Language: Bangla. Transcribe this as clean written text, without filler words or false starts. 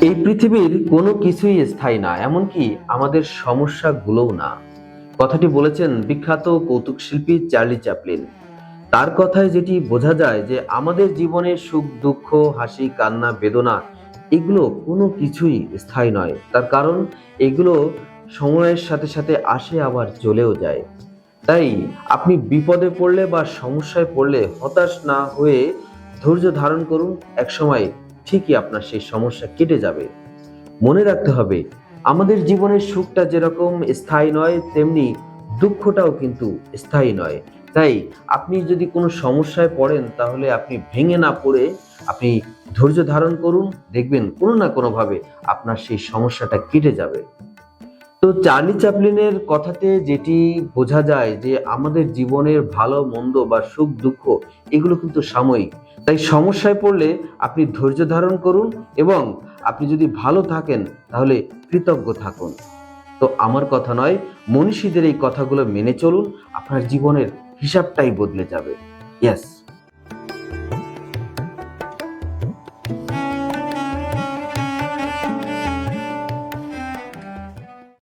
এই পৃথিবীর কোনো কিছুই স্থায়ী না, এমনকি আমাদের সমস্যাগুলোও না। কথাটি বলেছেন বিখ্যাত কৌতুক শিল্পী চার্লি চ্যাপলিন। তার কথায় যেটি বোঝা যায় যে আমাদের জীবনে সুখ দুঃখ, হাসি কান্না, বেদনা এগুলো কোনো কিছুই স্থায়ী নয়। তার কারণ এগুলো সময়ের সাথে সাথে আসে আবার চলেও যায়। তাই আপনি বিপদে পড়লে বা সমস্যায় পড়লে হতাশ না হয়ে ধৈর্য ধারণ করুন। একসময় ঠিকই আপনার সেই সমস্যা কেটে যাবে। মনে রাখতে হবে, আমাদের জীবনের সুখটা যেরকম স্থায়ী নয়, তেমনি দুঃখটাও কিন্তু স্থায়ী নয়। তাই আপনি যদি কোনো সমস্যায় পড়েন, তাহলে আপনি ভেঙে না পড়ে আপনি ধৈর্য ধারণ করুন। দেখবেন কোনো না কোনোভাবে আপনার সেই সমস্যাটা কেটে যাবে। তো চার্লি চ্যাপলিনের কথাতে যেটি বোঝা যায় যে আমাদের জীবনের ভালো মন্দ বা সুখ দুঃখ এগুলো কিন্তু সাময়িক। তাই সমস্যায় পড়লে আপনি ধৈর্য ধারণ করুন, এবং আপনি যদি ভালো থাকেন তাহলে কৃতজ্ঞ থাকুন। তো আমার কথা নয়, মনীষীদের এই কথাগুলো মেনে চলুন, আপনার জীবনের হিসাবটাই বদলে যাবে। ইয়েস।